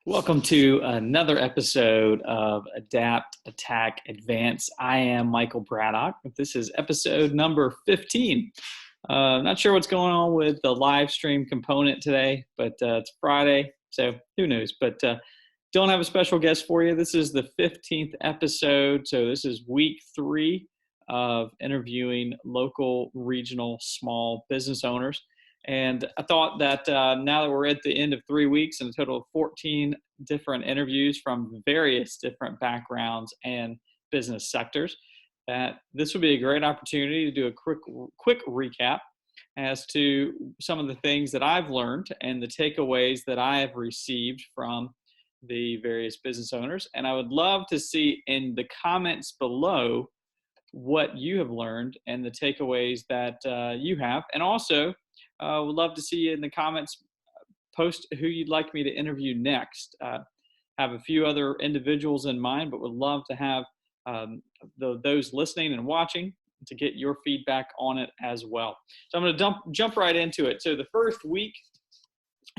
Welcome to another episode of Adapt, Attack, Advance. I am Michael Braddock. This is episode number 15. Not sure what's going on with the live stream component today, but it's Friday, so who knows. But don't have a special guest for you. This is the 15th episode, so this is week 3 of interviewing local, regional, small business owners. And I thought that now that we're at the end of 3 weeks and a total of 14 different interviews from various different backgrounds and business sectors, that this would be a great opportunity to do a quick recap as to some of the things that I've learned and the takeaways that I have received from the various business owners. And I would love to see in the comments below what you have learned and the takeaways that you have. And also, would love to see you in the comments post who you'd like me to interview next. Have a few other individuals in mind, but would love to have those listening and watching to get your feedback on it as well. So I'm going to jump right into it. So the first week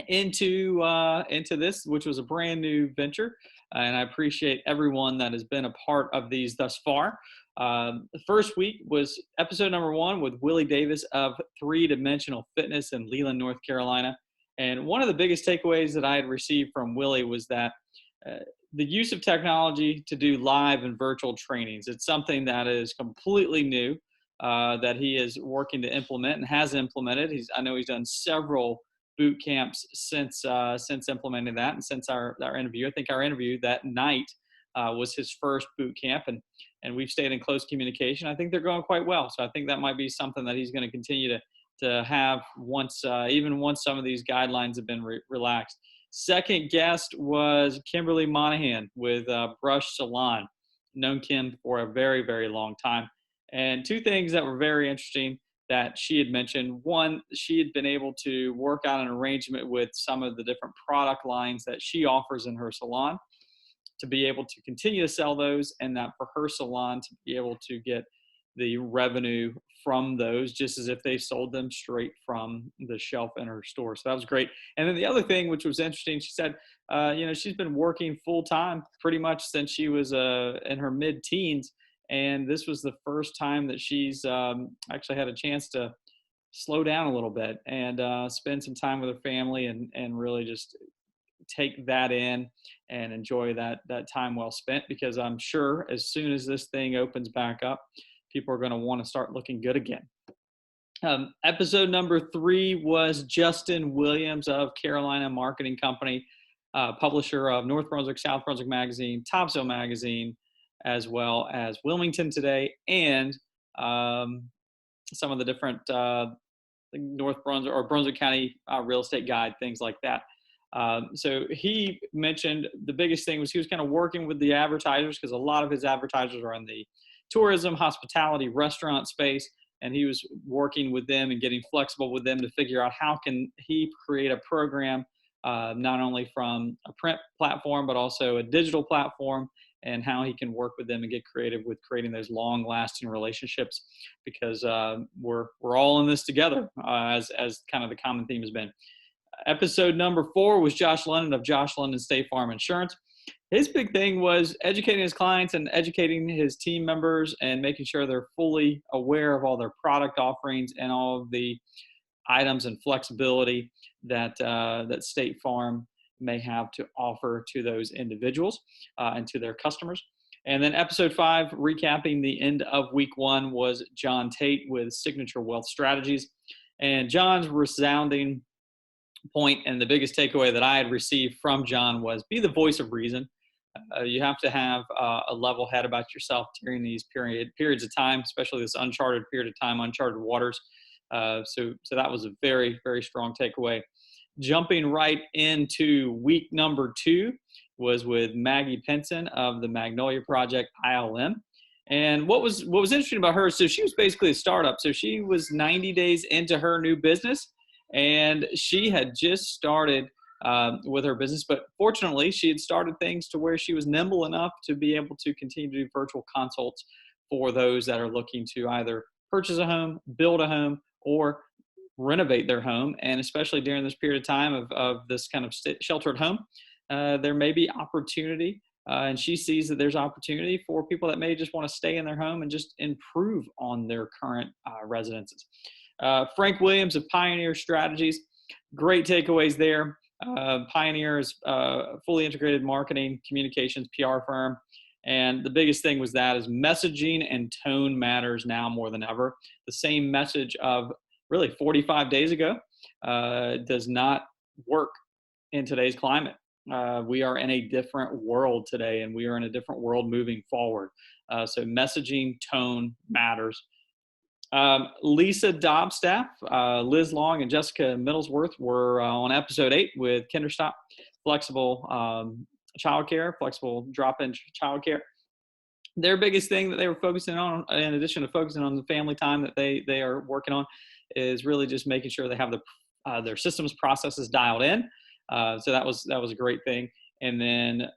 into this, which was a brand new venture, and I appreciate everyone that has been a part of these thus far. The first week was episode number 1 with Willie Davis of 3-Dimensional Fitness in Leland, North Carolina. And one of the biggest takeaways that I had received from Willie was that the use of technology to do live and virtual trainings, it's something that is completely new that he is working to implement and has implemented. I know he's done several boot camps since implementing that and since our interview. I think our interview that night was his first boot camp, and we've stayed in close communication. I think they're going quite well. So I think that might be something that he's going to continue to have even once some of these guidelines have been relaxed. Second guest was Kimberly Monahan with Brush Salon. Known Kim for a very, very long time. And two things that were very interesting that she had mentioned. One, she had been able to work out an arrangement with some of the different product lines that she offers in her salon to be able to continue to sell those, and that for her salon to be able to get the revenue from those just as if they sold them straight from the shelf in her store. So that was great. And then the other thing, which was interesting, she said, she's been working full time pretty much since she was in her mid-teens. And this was the first time that she's actually had a chance to slow down a little bit and spend some time with her family and really just take that in and enjoy that time well spent, because I'm sure as soon as this thing opens back up, people are going to want to start looking good again. Episode number 3 was Justin Williams of Carolina Marketing Company, publisher of North Brunswick, South Brunswick Magazine, Topsail Magazine, as well as Wilmington Today, and some of the different North Brunswick or Brunswick County Real Estate Guide, things like that. So he mentioned the biggest thing was he was kind of working with the advertisers, because a lot of his advertisers are in the tourism, hospitality, restaurant space, and he was working with them and getting flexible with them to figure out how can he create a program not only from a print platform but also a digital platform, and how he can work with them and get creative with creating those long-lasting relationships, because we're all in this together, as kind of the common theme has been. Episode number 4 was Josh London of Josh London State Farm Insurance. His big thing was educating his clients and educating his team members and making sure they're fully aware of all their product offerings and all of the items and flexibility that State Farm may have to offer to those individuals and to their customers. And then episode 5, recapping the end of week 1, was John Tate with Signature Wealth Strategies. And John's resounding point and the biggest takeaway that I had received from John was be the voice of reason. You have to have a level head about yourself during these periods of time, especially this uncharted period of time, uncharted waters. So that was a very, very strong takeaway. Jumping right into week number 2 was with Maggie Penson of the Magnolia Project ILM. And what was interesting about her, so she was basically a startup. So she was 90 days into her new business, and she had just started with her business, but fortunately she had started things to where she was nimble enough to be able to continue to do virtual consults for those that are looking to either purchase a home, build a home, or renovate their home. And especially during this period of time of this kind of shelter at home, there may be opportunity, and she sees that there's opportunity for people that may just want to stay in their home and just improve on their current residences. Frank Williams of Pioneer Strategies, great takeaways there. Pioneer is fully integrated marketing, communications, PR firm. And the biggest thing was that is messaging and tone matters now more than ever. The same message of really 45 days ago does not work in today's climate. We are in a different world today, and we are in a different world moving forward. So messaging, tone matters. Lisa Dobstaff, Liz Long, and Jessica Middlesworth were on episode 8 with Kinderstop, flexible childcare, flexible drop-in childcare. Their biggest thing that they were focusing on, in addition to focusing on the family time that they are working on, is really just making sure they have their systems processes dialed in. So that was a great thing. And then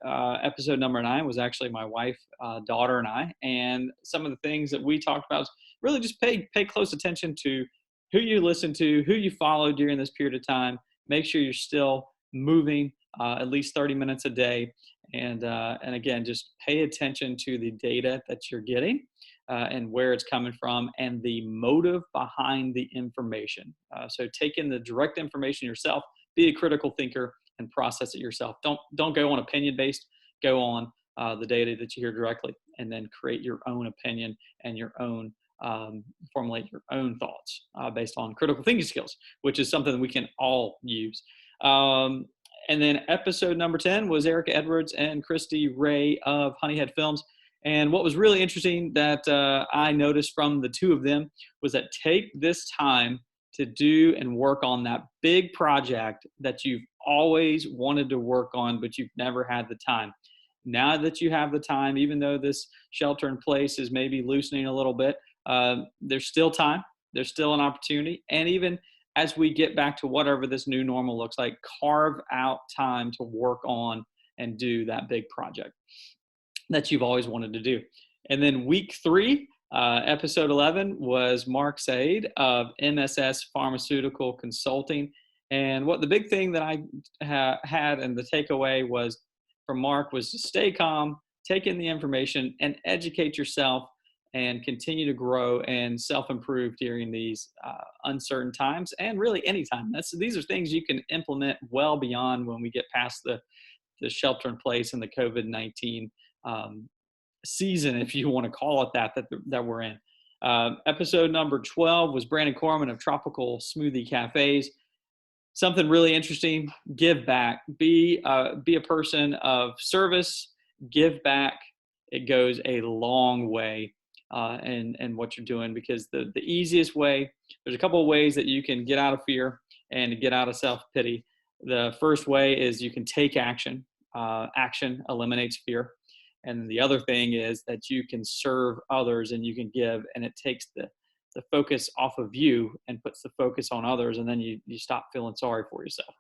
episode number 9 was actually my wife, daughter, and I. And some of the things that we talked about is really just pay close attention to who you listen to, who you follow during this period of time. Make sure you're still moving at least 30 minutes a day. And again, just pay attention to the data that you're getting and where it's coming from and the motive behind the information. So take in the direct information yourself, be a critical thinker, and process it yourself. Don't go on opinion based. Go on the data that you hear directly, and then create your own opinion and your own formulate your own thoughts based on critical thinking skills, which is something that we can all use. And then episode number 10 was Erica Edwards and Christy Ray of Honeyhead Films. And what was really interesting that I noticed from the two of them was that take this time to do and work on that big project that you've always wanted to work on, but you've never had the time. Now that you have the time, even though this shelter in place is maybe loosening a little bit, there's still time. There's still an opportunity. And even as we get back to whatever this new normal looks like, carve out time to work on and do that big project that you've always wanted to do. And then week 3, episode 11 was Mark Said of MSS Pharmaceutical Consulting. And what the big thing that I had and the takeaway was from Mark was to stay calm, take in the information, and educate yourself and continue to grow and self-improve during these uncertain times and really anytime. These are things you can implement well beyond when we get past the shelter in place and the COVID-19 season, if you want to call it that we're in. Episode number 12 was Brandon Corman of Tropical Smoothie Cafes. Something really interesting, give back. Be a person of service, give back. It goes a long way in what you're doing, because the easiest way, there's a couple of ways that you can get out of fear and get out of self-pity. The first way is you can take action. Action eliminates fear. And the other thing is that you can serve others and you can give, and it takes the focus off of you and puts the focus on others, and then you stop feeling sorry for yourself.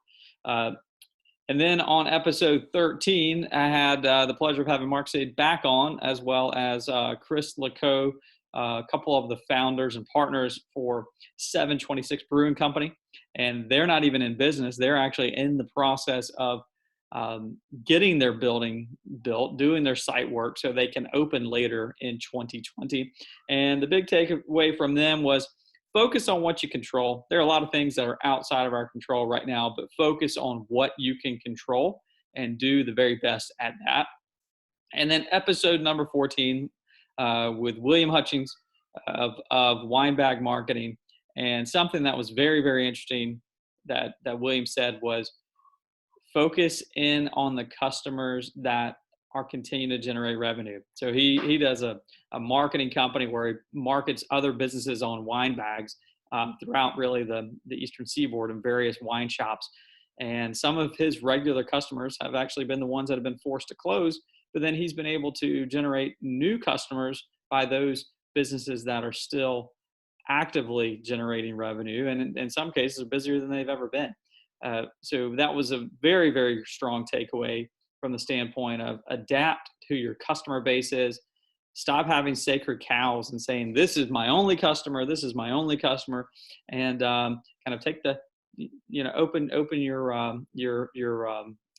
And then on episode 13, I had the pleasure of having Mark Said back on, as well as Chris Laco, a couple of the founders and partners for 726 Brewing Company. And they're not even in business. They're actually in the process of getting their building built, doing their site work so they can open later in 2020. And the big takeaway from them was focus on what you control. There are a lot of things that are outside of our control right now, but focus on what you can control and do the very best at that. And then episode number 14 with William Hutchings of Wine Bag Marketing. And something that was very, very interesting that William said was, focus in on the customers that are continuing to generate revenue. So he does a marketing company where he markets other businesses on wine bags throughout really the Eastern Seaboard and various wine shops. And some of his regular customers have actually been the ones that have been forced to close, but then he's been able to generate new customers by those businesses that are still actively generating revenue, and in some cases are busier than they've ever been. So that was a very, very strong takeaway from the standpoint of adapt to your customer base is. Stop having sacred cows and saying, this is my only customer, and kind of take the open your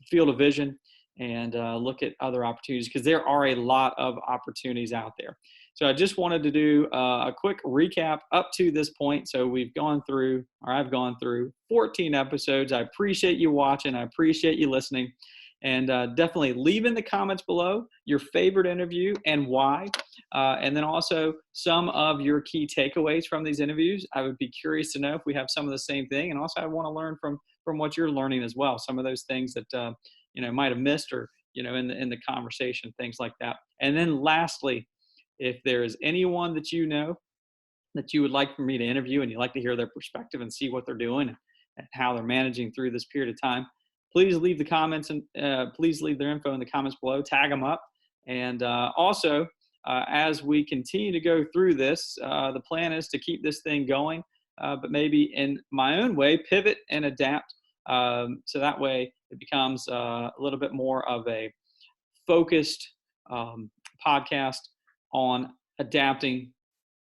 field of vision and look at other opportunities, because there are a lot of opportunities out there. So I just wanted to do a quick recap up to this point. So I've gone through 14 episodes. I appreciate you watching. I appreciate you listening. And definitely leave in the comments below your favorite interview and why. And then also some of your key takeaways from these interviews. I would be curious to know if we have some of the same thing. And also I want to learn from what you're learning as well. Some of those things that, might have missed, or, in the conversation, things like that. And then lastly, if there is anyone that that you would like for me to interview, and you'd like to hear their perspective and see what they're doing and how they're managing through this period of time, please leave the comments, and please leave their info in the comments below. Tag them up. And also, as we continue to go through this, the plan is to keep this thing going, but maybe in my own way, pivot and adapt. So that way it becomes a little bit more of a focused podcast on adapting,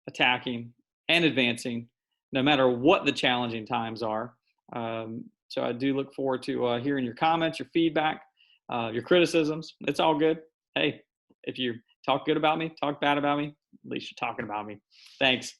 attacking, and advancing, no matter what the challenging times are. So I do look forward to hearing your comments, your feedback, your criticisms. It's all good. Hey, if you talk good about me, talk bad about me, at least you're talking about me. Thanks.